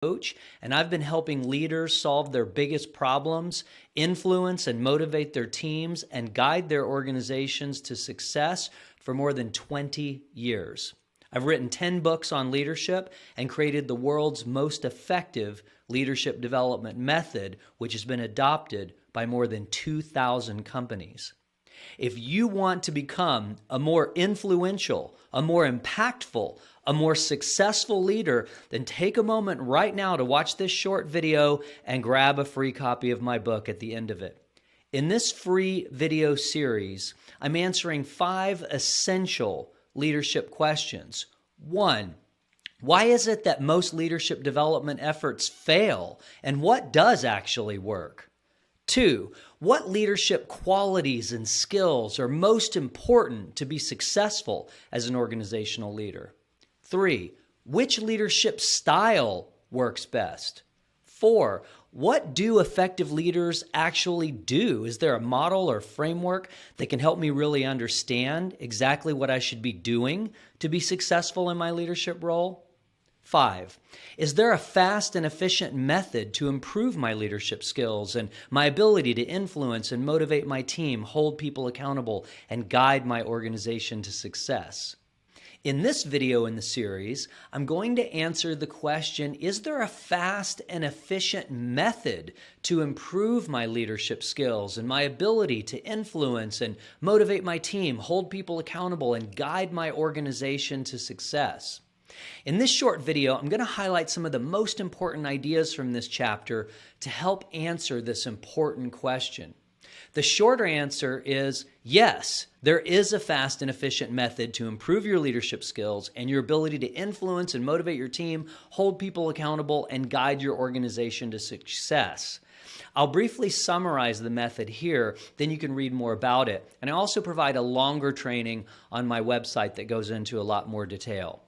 coach, and I've been helping leaders solve their biggest problems, influence and motivate their teams, and guide their organizations to success for more than 20 years. I've written 10 books on leadership and created the world's most effective leadership development method, which has been adopted by more than 2,000 companies. If you want to become a more influential, a more impactful, a more successful leader, then take a moment right now to watch this short video and grab a free copy of my book at the end of it. In this free video series, I'm answering 5 essential leadership questions. 1, why is it that most leadership development efforts fail, and what does actually work? 2, what leadership qualities and skills are most important to be successful as an organizational leader? 3, which leadership style works best? 4, what do effective leaders actually do? Is there a model or framework that can help me really understand exactly what I should be doing to be successful in my leadership role? 5, is there a fast and efficient method to improve my leadership skills and my ability to influence and motivate my team, hold people accountable, and guide my organization to success? In this video in the series, I'm going to answer the question, is there a fast and efficient method to improve my leadership skills and my ability to influence and motivate my team, hold people accountable, and guide my organization to success? In this short video, I'm going to highlight some of the most important ideas from this chapter to help answer this important question. The shorter answer is yes, there is a fast and efficient method to improve your leadership skills and your ability to influence and motivate your team, hold people accountable, and guide your organization to success. I'll briefly summarize the method here, then you can read more about it. And I also provide a longer training on my website that goes into a lot more detail.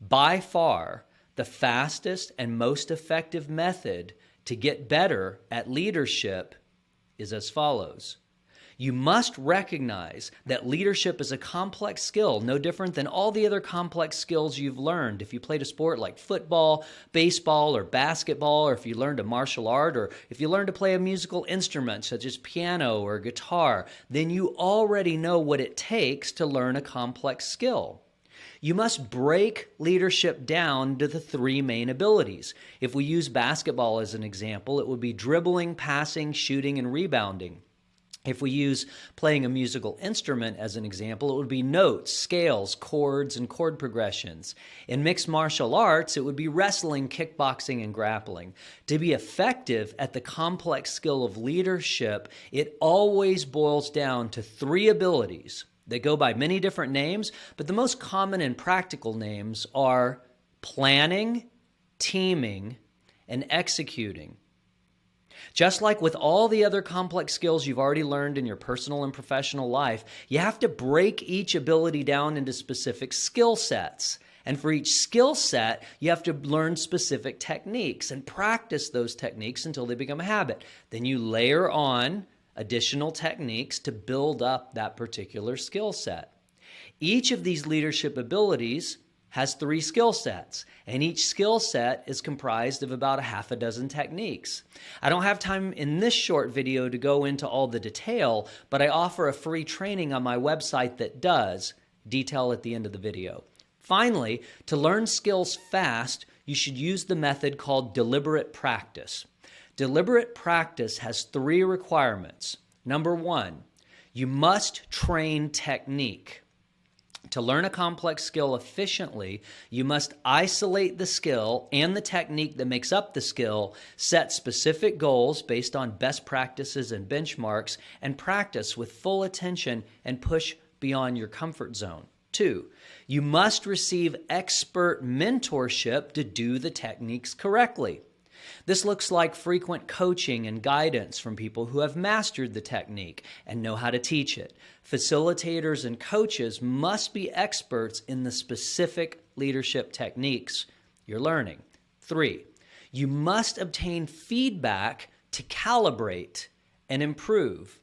By far, the fastest and most effective method to get better at leadership is as follows. You must recognize that leadership is a complex skill, no different than all the other complex skills you've learned. If you played a sport like football, baseball, or basketball, or if you learned a martial art, or if you learned to play a musical instrument such as piano or guitar, then you already know what it takes to learn a complex skill. You must break leadership down to the 3 main abilities. If we use basketball as an example, it would be dribbling, passing, shooting, and rebounding. If we use playing a musical instrument as an example, it would be notes, scales, chords, and chord progressions. In mixed martial arts, it would be wrestling, kickboxing, and grappling. To be effective at the complex skill of leadership, it always boils down to 3 abilities. They go by many different names, but the most common and practical names are planning, teaming, and executing. Just like with all the other complex skills you've already learned in your personal and professional life, you have to break each ability down into specific skill sets. And for each skill set, you have to learn specific techniques and practice those techniques until they become a habit. Then you layer on additional techniques to build up that particular skill set. Each of these leadership abilities has 3 skill sets, and each skill set is comprised of about a half a dozen techniques. I don't have time in this short video to go into all the detail, but I offer a free training on my website that does, detail at the end of the video. Finally, to learn skills fast, you should use the method called deliberate practice. Deliberate practice has 3 requirements. Number 1, you must train technique. To learn a complex skill efficiently, you must isolate the skill and the technique that makes up the skill, set specific goals based on best practices and benchmarks, and practice with full attention and push beyond your comfort zone. 2, you must receive expert mentorship to do the techniques correctly. This looks like frequent coaching and guidance from people who have mastered the technique and know how to teach it. Facilitators and coaches must be experts in the specific leadership techniques you're learning. 3, you must obtain feedback to calibrate and improve.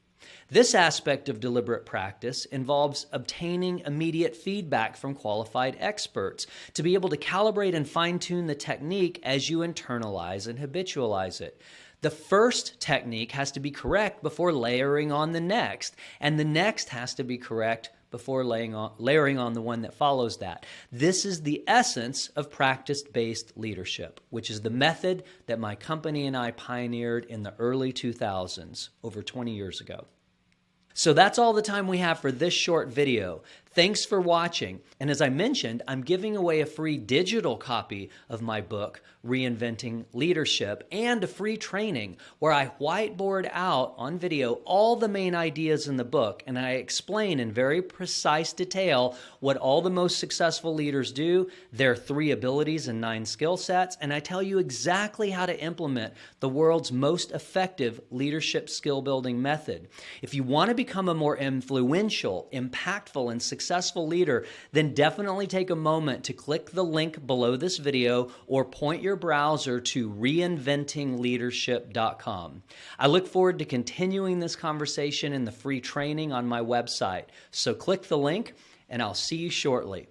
This aspect of deliberate practice involves obtaining immediate feedback from qualified experts to be able to calibrate and fine-tune the technique as you internalize and habitualize it. The first technique has to be correct before layering on the next, and the next has to be correct before layering on the one that follows that. This is the essence of practice-based leadership, which is the method that my company and I pioneered in the early 2000s, over 20 years ago. So that's all the time we have for this short video. Thanks for watching. And as I mentioned, I'm giving away a free digital copy of my book, Reinventing Leadership, and a free training where I whiteboard out on video all the main ideas in the book, and I explain in very precise detail what all the most successful leaders do, their 3 abilities and 9 skill sets, and I tell you exactly how to implement the world's most effective leadership skill building method. If you want to become a more influential, impactful, and successful leader, then definitely take a moment to click the link below this video or point your browser to reinventingleadership.com. I look forward to continuing this conversation in the free training on my website. So click the link and I'll see you shortly.